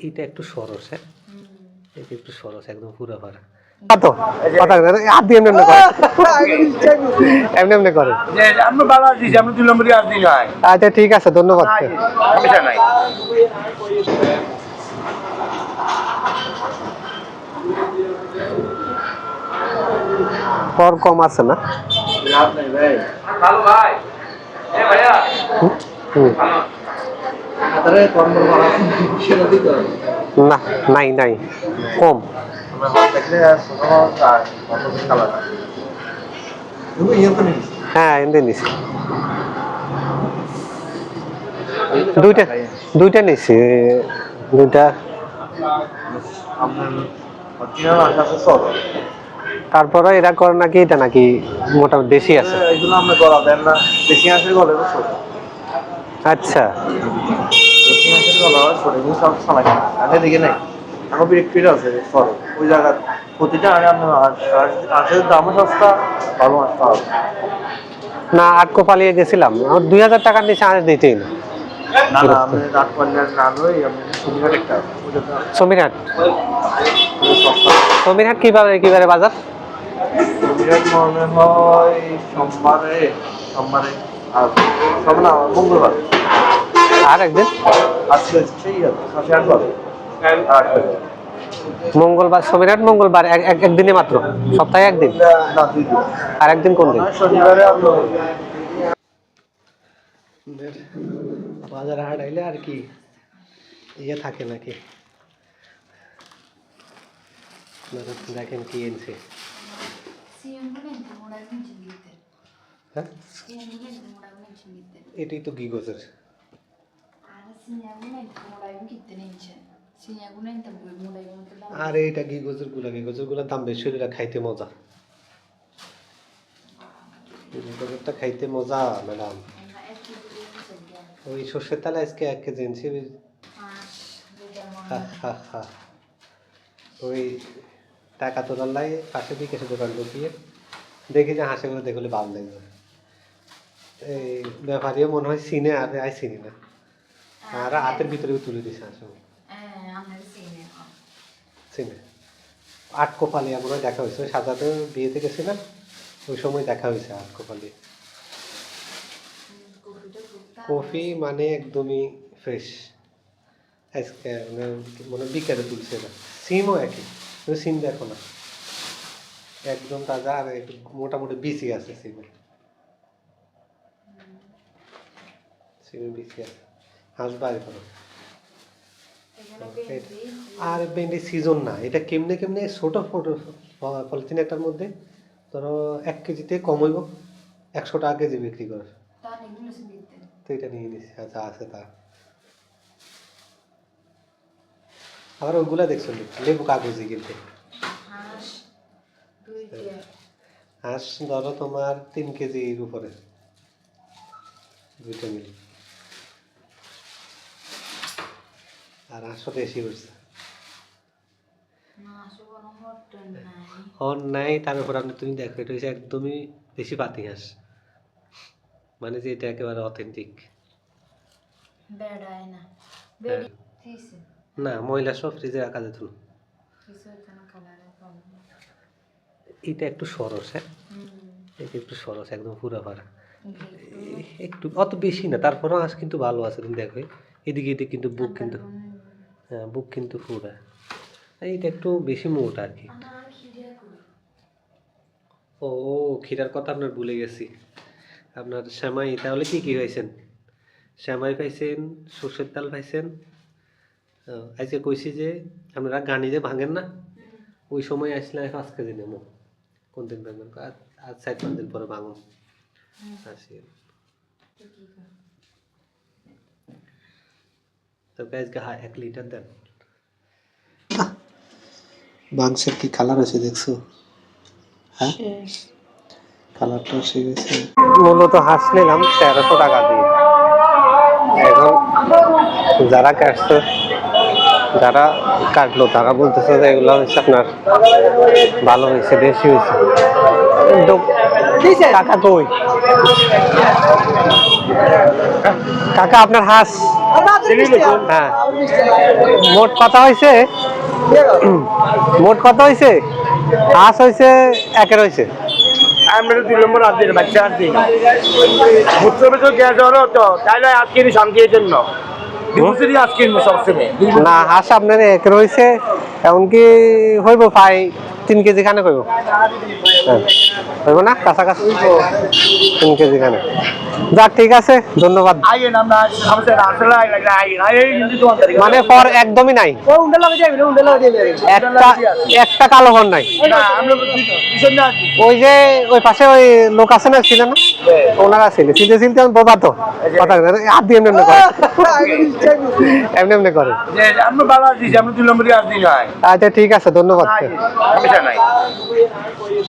এটা একটু সরস, হ্যাঁ এটা একটু সরস, একদম পুরো ভরা। আচ্ছা ঠিক আছে, ধন্যবাদ। কর কম আছে না? না, নাই নাই, কম। হ্যাঁ এনে নিছি, দুইটা নিছি, দুইটা। তারপরে এরা করে নাকি, এটা নাকি মোটামুটি দেশি আছে। আচ্ছা না, আটকো পালিয়ে গেছিলাম, 2000 টাকার নিচে আজ দিতেই না। সমীরহাট, সমীরহাট কিবারে বাজার? মনে হয় সোমবারে আর মঙ্গলবার। আর একদিন মঙ্গলবার, সমীরহাট মঙ্গলবার একদিনে মাত্র, সপ্তাহে একদিন। আর একদিন কোন দিন? বাজার হাট আইলে আর কি ইয়ে থাকে নাকি? দেখেন কি এনেছে। হ্যাঁ এটাই তো গিগোজের। আর এইটা গিগোজের গুলার দাম বেশি, এটা খাইতে মজা, গিগোজেরটা খাইতে মজা ম্যাডাম। ওই সর্ষের তেল আজকে 1 কেজি এনেছি। ওই টাকা তোলার লাই পাশে বিকেশে দোকান ঢুকিয়ে দেখি যে হাঁসেগুলো দেখলে ভালো লাগবে। এই ব্যাপারীও মনে হয় চিনে, আর আই চিনি না, আর হাতের ভিতরেও তুলে দিছে হাঁসগুলো চিনে। আটকোপালি আমরা দেখা হয়েছে, ওই সাজাতে বিয়েতে গেছিলাম, ওই সময় দেখা হয়েছে আটকোপালি। কফি মানে একদমই ফ্রেশ, আজকে মানে বিকেলে তুলছে না। সিমও একই, তুমি সিম দেখো না, একদম তাজা, আর একটু মোটামুটি বিসি আছে সিমে, সিমে বিসি আছে। হাঁস বাইরে করো। আর ভেন্ডি সিজন না, এটা কেমনে কেমনে ছোটো ফটো পলিথিন একটার মধ্যে ধরো 1 কেজিতে কম হইব 100 টাকা কেজি বিক্রি করে, তো এটা নিয়ে নিছি। আচ্ছা আছে তা। আবার ওইগুলা দেখছো লেবু কাগজি কিনতে। হাঁস ধরো তোমার 3 কেজির উপরে, দুইটা মিলে। আর হাঁসও বেশি উঠছে, হন নাই। তার উপর আপনি তুমি দেখো, এটা হচ্ছে একদমই দেশি পাতি হাঁস, মানে যে এটা একেবারে অথেন্টিক না। ময়লা সব ফ্রিজে রাখা যেত না। এটা একটু সরস, হ্যাঁ এটা একটু সরস, একদম পুরো ভরা, একটু অত বেশি না, তারপরেও হাঁস কিন্তু ভালো আছে। তুমি দেখো এদিকে এদিকে কিন্তু বুক কিন্তু, হ্যাঁ বুক কিন্তু পুরা, এইটা একটু বেশি মোটা আর কি। ও ক্ষীরার কথা আপনার ভুলে গেছি। আপনার সেমাই তাহলে কি কি পাইছেন? সেমাই পাইছেন, সর্ষের তেল পাইছেন। আজকে কইছি যে আপনারা গানি যে ভাঙেন না, ওই সময় আসলে 5 কেজি নেবো। কোন দিন ভাঙবেন? আজ 4-5 দিন পরে ভাঙুন আসি। তবে আজকে 1 লিটার দেন। মাংসের কি কালার আছে দেখছো? হ্যাঁ কালারটা সে গেছে। মূলত হাঁস নিলাম 1300 টাকা দিয়ে। এখন যারা কাটছে, যারা কাটলো তারা বলতেছে যে এগুলো হচ্ছে আপনার ভালো হয়েছে, দেশি হয়েছে। কাকা কই কাকা আপনার হাঁস হ্যাঁ মোট কথা হয়েছে হাঁস হয়েছে একের হয়েছে আমরা 2 নম্বর আর দিন বাচ্চা আর দিন বুঝতে তো গ্যাস হলো তো তাইলে আজকে শান্তির জন্য দিবসেরই আজকে সবসময় না হাঁস আপনার একের হয়েছে এমনকি হইব প্রায় 3 কেজি খানে কইব হইব না কাছাকাছি 3 কেজি খানে যাক ঠিক আছে ধন্যবাদ আইয়ে আমরা আমাদের আসলে আই কিন্তু তোমার তারিখ মানে পর একদমই নাই একটা কালো ঘর নাই না আমরা পিছন না ওই যে ওই পাশে ওই লোক আছে না ছিল না ওনারা ছিল চিনতে বোবা তো কথা হাত দিয়ে এমনি করে যে আমরা বাবা দিছি আমরা 2 নম্বরই আর দিন হয় আচ্ছা ঠিক আছে ধন্যবাদ সমস্যা নাই